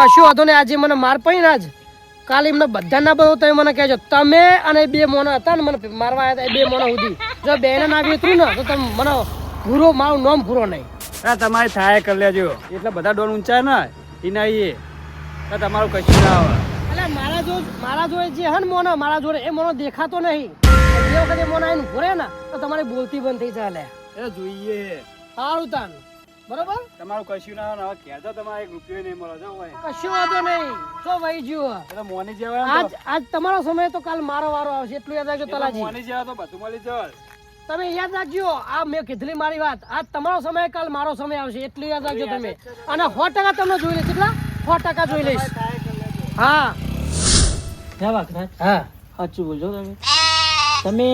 કશું વાંધો નહીં. આજે મને માર પડી ને આજ કાલે એમને બધા ના બધો તમે મને કહેજો. તમે અને બે મોના હતા ને મને મારવા આવ્યા હતા, એ બે મોના સુધી જો બેને ના આવ્યું હતું ને તો તમે મને ભૂરો મારું નામ ભૂરો નહીં. તમારે થાય કરી લેજો. એટલે બધા ડોન ઊંચા ને એના એ તમારું કશું ના આવે. એટલે મારા જોડે જે હે ને મોનો મારા જોડે એ મોનો દેખાતો નહીં. જે વખતે મોનો આવીને ભૂરે ને તો તમારી બોલતી બંધ થઈ ચાલે. એ જોઈએ સારું તાન બરોબર. તમારું કશું ના આવે. ઘેર તો તમારે 1 રૂપિયો નહીં મળે. કશું વાંધો નહીં. તો વહી ગયો એટલે મોની જેવા આજ તમારો સમય તો કાલ મારો વારો આવશે એટલું યાદ રાખજો તલાજી. મોની જેવા તો બધું મળી જાય. તમે યાદ રાખજો આ મેં કીધેલી મારી વાત. આજ તમારો સમય કાલ મારો સમય આવશે એટલું યાદ રાખજો તમે. અને 100% તમને જોઈ લઈશ. કેટલા 100% જોઈ લઈશ. હા હા સાચું બોલજો તમે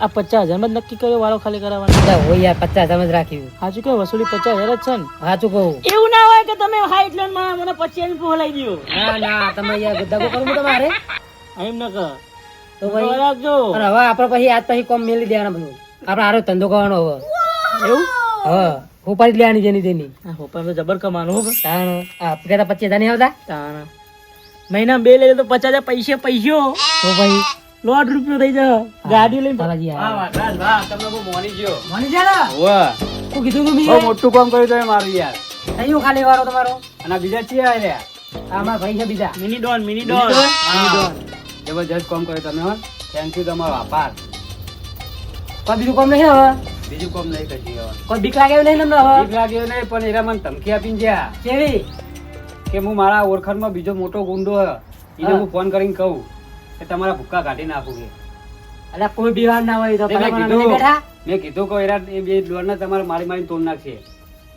આ 50,000 માં જ નક્કી કર્યો વાળો ખાલી કરાવવાનો? હોય યાર 50,000 જ રાખ્યું. સાચું કહો વસૂલી 50,000 જ છે ને? સાચું કહું. એવું ના હોય કે તમે હાઈટ લાઈન માં મને 25 બોલાવી દો. ના ના તમે યાર દગો કરું તમારે એમ ન કહો તો ભાઈ રાખજો. અને હવે આપણે પછી આજ પછી કોમ મેલી દેવાના બધું. આપણે આરો ધંધો કરવાનો હવે. એવું હા ઉપાડી લેવાની જેની તેની. હોપા તો જબર કમાવાનું હો. તાણ આ કહેતા 25,000 નહીં આવતા તાણ મહિના 2 લઈ તો 50,000 પૈસો તો ભાઈ ₹100 થઈ જાય. ગાડી લઈને તલાજી વાહ વાહ વાહ તમને બહુ મોની ગયો. મળી જાય ને વાહ શું કીધું તું બહુ મોટું કામ કર્યું તમે મારું યાર. થયું ખાલી વારો તમારો. અને આ બીજા ચિયા આયા આમાં ભાઈ છે બીજા મિની ડોન જબરજસ્ત કામ કર્યું તમે. હો થેન્ક યુ તમારો આભાર. કોઈ બીજું કામ નહીં હવે બીજું કામ નહીં કરી હવે. કોઈ બીક લાગે એવું નહીં તમને હવે બીક લાગ્યો નહીં પણ એરા મને ધમકી આપીને જ્યાં કેવી કે હું મારા ઓળખાણમાં બીજો મોટો ગુંડો હે એને હું ફોન કરીને કહું કે તમારા ભૂક્કા કાઢી નાખું કે. એટલે કોઈ બીવાન ના હોય તો મેં પેલા મને કીધું બેઠા મેં કીધું કે એરા એ બે ડોરને તમારે મારી મારી તોડ નાખશે.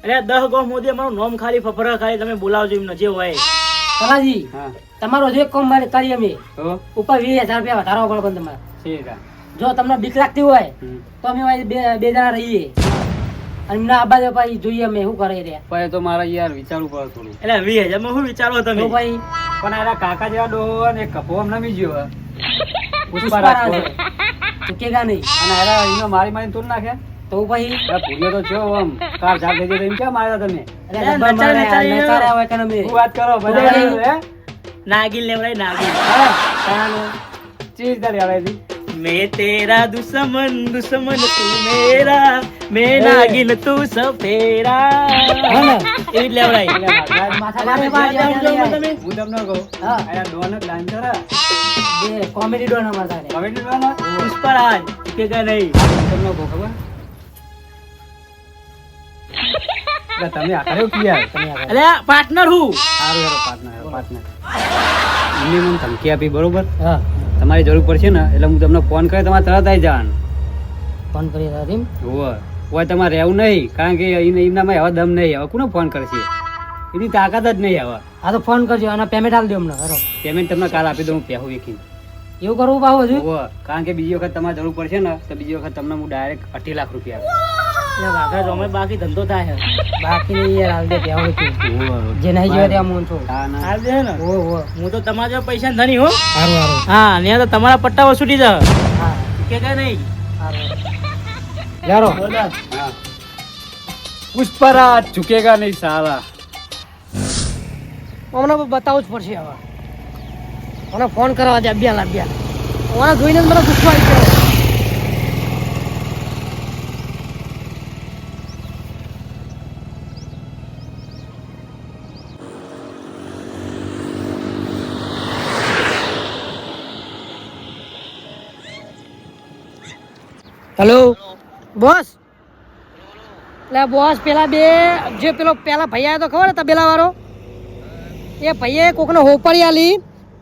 અરે 10 ગો મોદી અમારું નામ ખાલી ફફરા ખાલી તમે બોલાવજો એમને જે હોય. તલાજી હા તમારો જે કામ મારે કરી અમે તો ઉપર 20,000 રૂપિયા વધારો પડે પણ તમારે. છે એરા. જો તમને બીક લાગતી હોય હમ. તો અમે બે જણા રહીએ અને એમના આ બાજુ પછી જોઈએ અમે શું કરે રહ્યા. પણ એ તો મારા યાર વિચારવું પડે થોડું. એટલે 20,000 માં શું વિચારો તો તમે? ભાઈ પણ એરા કાકા જેવા ડોહો ને કપો આમ નમી ગયો હે. પુષ્પા છે ચૂકેગા નહીં. અને એરા એમને મારી મારી તોડ નાખે. તો પછી એરા ભૂલ્યો તો છો આમ કાર ઝાડ થઈ ગઈ એમ ક્યાં માર્યા તમે? અરે ડબ્બા મારે નચાર્યા હોય કે અમે. શું વાત કરો બધા હે? નાગિન લેવડાય નાગિન. હા તાનું ચીજ દાડી આવે છે. मैं तेरा दुश्मन दुश्मन तू मेरा मैं नागिन तू सफेरा. એવી જ લેવડાય. માથા મારે બાજુ હું તમને કહું હા. આ ડોન જ ડાન્સર હે. બે કોમેડી ડોન અમાર સાથે. કમેન્ટ ડોન હે. પુષ્પરાજ કે નહીં હું તમને કહું ખબર એટલે તમે આ કર્યો કે યાર તમે આ કર્યો. અરે પાર્ટનર હું સારું યાર પાર્ટનર એમને મને ધમકી આપી બરોબર. હા તમારી જરૂર પડશે ને એટલે હું તમને ફોન કરે તમારે તરત આવી જવાનું. ફોન કરી રહ્યા તેમ. હોય તમારે રહેવું નહીં કારણ કે એમનામાં હવે દમ નહીં. હવે કોને ફોન કરશે? એની તાકાત જ નહીં. હવે હા તો ફોન કરજો અને પેમેન્ટ આલ દો અમને. હરો પેમેન્ટ તમને કાલ આપી દઉં પહેવું વેખીને. એવું કરવું પાવ હજુ કારણ કે બીજી વખત તમારે જરૂર પડશે ને તો બીજી વખત તમને હું ડાયરેક્ટ 2.5 લાખ રૂપિયા એટલે વાઘા જોમે બાકી ધંધો થાય છે. બાકી નહીં યાર હાલ દે પેવું આપું. જે નહીં જોવે ત્યાં મોન છો. હાલ દે ને ઓ ઓ હું તો તમારા જેવા પૈસા ધની હો. સારું સારું હા ને તો તમારા પટ્ટા વસૂલી જાય હા કે નહીં. સારું યારો હા. પુષ્પરાજ ઝુકેગા નહીં સાલા. અમને બતાવવું જ પડશે હવે. મને ફોન કરવા દે અભ્યા મને જોઈને જ મને ગુસ્સો આવી ગયો. Hello boss. એટલે બોસ પેલા બે જે પેલા ભાઈ આવ્યો તો ખબર હતા પેલા વાળો એ ભાઈએ કોકને હોપાડી આલી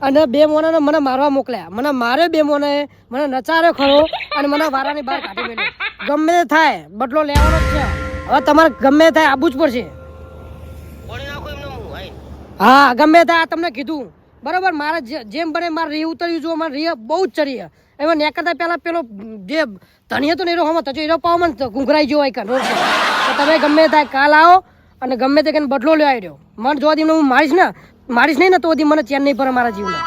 અને બે મોનાને મને મારવા મોકલ્યા. મને માર્યો બે મોને મને નચાર્યો ખરો અને મને વારાની બહાર કાઢી મેલ્યો. ગમે તે થાય બદલો લેવાનો જ છે. હવે તમારે ગમે તે થાય આવવું જ પડશે. હા ગમે તે આ તમને કીધું બરોબર. મારે જેમ બને મારે રી ઉતર્યું જો મારે રી બહુ જ ચડી એમાં નીકળતા પહેલા પેલો જે ધણી હતો ને એનો હમત હતો એનો પાવ મને ઘૂંઘરાઈ ગયો હોય તો તમે ગમે થાય કાલ આવો અને ગમે તે કઈને બદલો લેવા આવ્યો. મને જોવા દી હું મારીશ નહીં ને તો મને ચેન નહીં પડે મારા જીવને.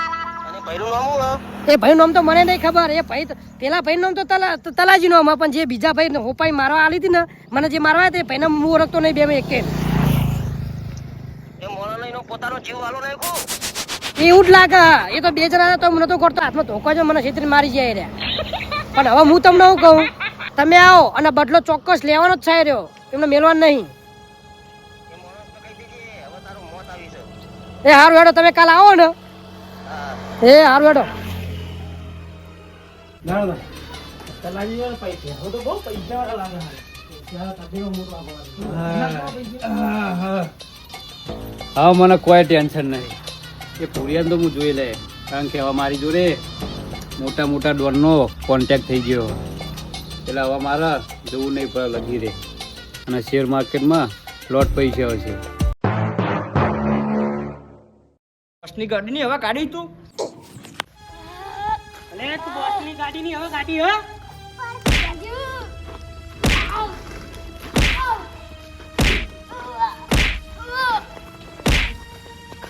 એ ભાઈનું નામ તો મને નહીં ખબર. એ ભાઈ પેલા ભાઈનું નામ તો તલાજી નામ પણ જે બીજા ભાઈ હોપાઈ મારવા આલી હતી ને મને જે મારવા હતા એ ભાઈને હું ઓળખતો નહીં બે એક પોતાનો જીવ વાલો નાખ્યો એવું જ લાગે. એ તો બે જણા હતા તો મને તો કરતો હાથમાં ધોકો જ મને છેતરી મારી જાય રહ્યા. પણ હવે હું તમને શું કહું, તમે આવો અને બદલો ચોક્કસ લેવાનો જ થાય રહ્યો, એમને મેળવાનો નહીં. એ હારું હેડો, તમે કાલ આવો ને. એ હારું હેડો. હા મને કોઈ ટેન્શન નહીં. એ પૂરિયાને તો હું જોઈ લે, કારણ કે હવે મારી જોડે મોટા મોટા ડોનનો કોન્ટેક્ટ થઈ ગયો. એટલે હવે મારે જવું નહીં પડે લગી રે. અને શેર માર્કેટમાં લોટ પૈસા હશે. બસની ગાડીની હવે કાઢી તું. અલે તું બસની ગાડીની હવે કાઢી હો.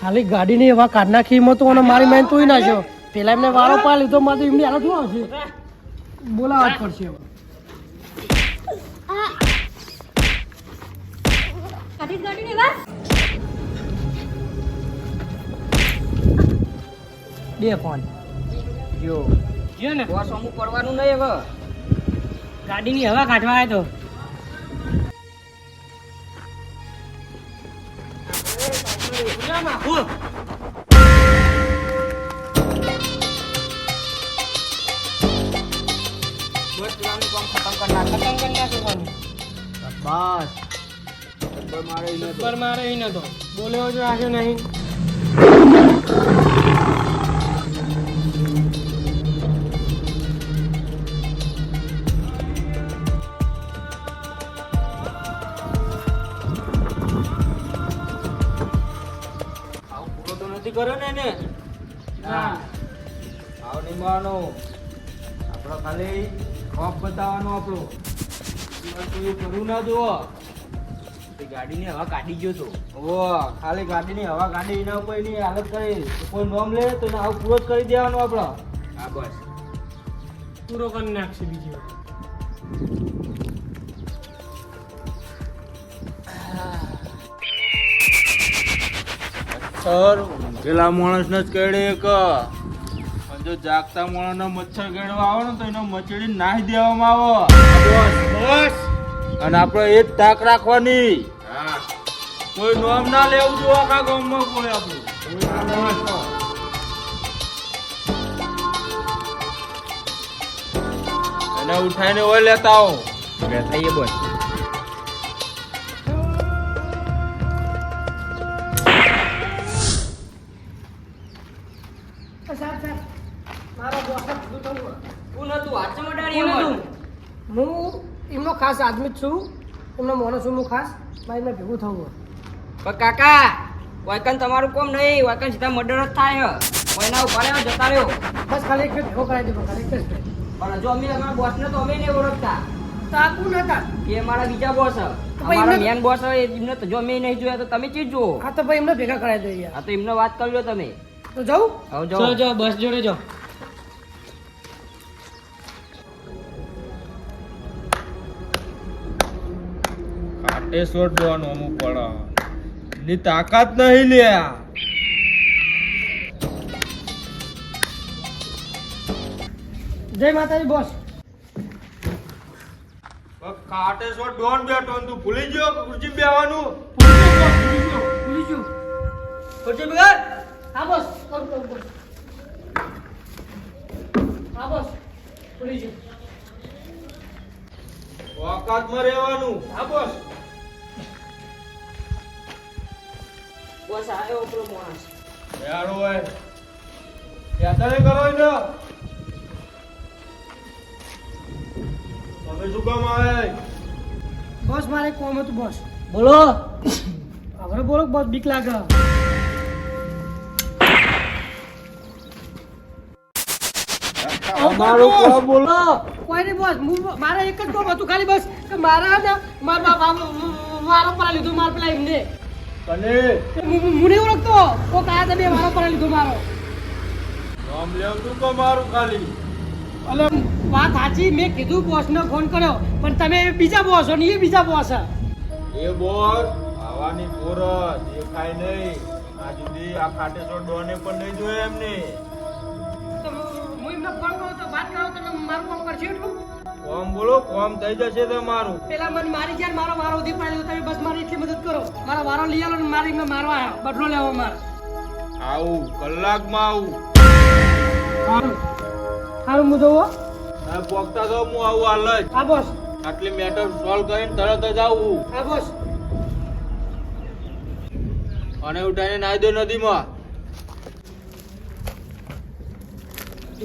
ખાલી ગાડીની એવા કાઢ નાખી એમાં તો મારી માઇન તોય નાખ્યો. પેલા એમને વાળો પા લીધો, મારે એમની હાલત શું આવશે? બોલાવા જ પડશે હવે. બે ફોન જો ને બોસ અમુક પડવાનું નહીં હવે. ગાડીની હવા કાઢવા આવ્યો તો. મારે નતો બોલ્યો જો આજે નહીં. કરો ને એને ના આવ નહીં માનો. આપણો ખાલી ખોફ બતાવવાનો આપણો. કોઈ કરું ના જુઓ. ગાડીની હવા કાઢી ગયો તો. ઓ ખાલી ગાડીની હવા કાઢી એના ઉપર એની હાલત કરી કોઈ નોમ લે તો એને આવું પૂરો જ કરી દેવાનો આપણો. હા બસ પૂરો કરી નાખશે બીજી વાર. સર પેલા માણસ ને જ કેડે એક જો જાગતા માણસ મચ્છર કેળવા આવે ને તો એનો મચડી નાહી દેવામાં આવે. બસ અને આપણે એ જ તાક રાખવાની. કોઈ નોમ ના લેવું જો આખા ગામમાં કોઈ આપણું. એને ઉઠાઈને ઓય લેતા આવો. થઈએ બસ. હું એમનો ખાસ આદમી જ છું, એમનો માણસ છું હું ખાસ. મારે એમને ભેગું થવું. પણ કાકા વાયકન તમારું કોમ નહીં, વાયકન સીધા મર્ડર જ થાય. કોઈના ઉભા રહ્યો જતા રહ્યો. બસ ખાલી એક ભેગો કરાવી દેવો, ખાલી એક જ ભેગો. પણ જો અમે અમારા બોસને તો અમે નહીં ઓળખતા. તો આ કોણ હતા? એ મારા બીજા બોસ અમારા મેન બોસ એમને તો જો મેં નહીં જોયા તો તમે ચીજ જુઓ. હા તો ભાઈ એમને ભેગા કરાવી દો યાર. હા તો એમને વાત કરી લો તમે. તો જાઉં? હવે જાઓ જાઓ બસ જોડે જાઓ. કાટે શોટ દેવાનું અમુક પડે ની તાકાત નહીં લ્યા. જય માતાજી બોસ. કાટે શોટ ડોન બેઠો ને તું ભૂલી ગયો ખુરશી બેવાનું. ભૂલી ગયું. ખુરશી બગાડ. હા બોસ. બોસ. હા બોસ. ભૂલી ગયું. ઓકાતમાં રહેવાનું. હા બોસ. બોસ આવ્યો પેલો માણસ. યાર હોય યાદ કરો ને તમે શું કામ આવે? બોસ મારે કોમ હતું બોસ. બોલો. હવે બોલો બોસ, બીક લાગે. અમારું કોમ બોલો. કોઈ નહીં બોસ, મારે એક જ કોમ હતું ખાલી બસ કે મારા ને મારા વારો પર લીધું મારા પેલા એમને. કને હું નહીં ઓળખતો તો કયા તમે વારો પર લીધું મારો. નામ લેવું તું કે મારું ખાલી? એટલે વાત સાચી, મેં કીધું બોસને ફોન કર્યો પણ તમે બીજા બોસ છો ને એ બીજા બોસ છે. એ બોલ આવવાની પોર દેખાય નહીં. આ સુધી આ ખાટેશ્વર ડોને પણ નહીં જોયો એમને. તો હું એમને ફોન કરું તો વાત કરો તો તમે મારું કામ કરશો એટલું? કોમ બોલો, કોમ થઈ જશે તમારું. પેલા મને મારી જાય મારો વારો ઉધી પાડ્યો તમે બસ મારી એટલી મદદ કરો. મારો વારો લઈ આવો ને મારી મેં મારવા આવ્યો બદલો લેવો મારે. આવું કલાકમાં આવું. સારું સારું હું જોવો. તમે પોગતા તો હું આવું હાલ જ. હા બોસ. આટલી મેટર સોલ્વ કરીને તરત જ આવું. હા બોસ. અને ઉઠાઈને નાહી દો નદીમાં.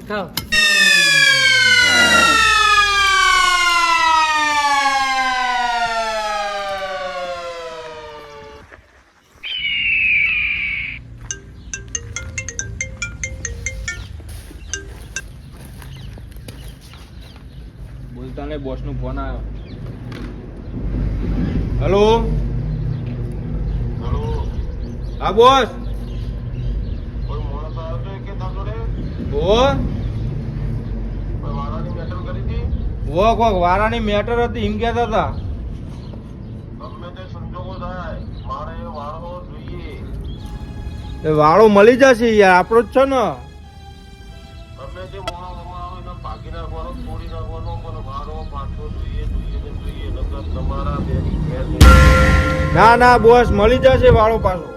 ખાઓ. બોલતા ને બોસ નો ફોન આવ્યો. હેલો. હા બોસ. કોક વારાની મેટર હતી એમ કહેતા હતા. એ વાળો મળી જશે યાર, આપણો જ છે ને. ના ના બોસ, મળી જશે વાળો પાછો.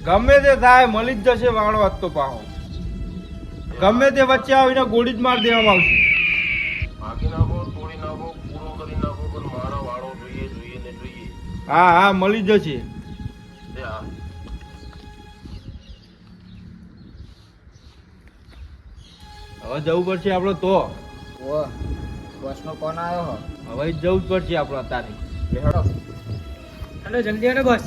ગમે તે થાય મળી જ જશે વાળો આજ તો પાછો. ગમે તે વચ્ચે આવીને ગોળી જ માર દેવામાં આવશે. હા હા મળી જશે. હવે જવું પડશે આપડે તો. બસનો ફોન આવ્યો. હવે જવું જ પડશે આપડે અત્યારે. હેલો જલ્દી આવો બસ.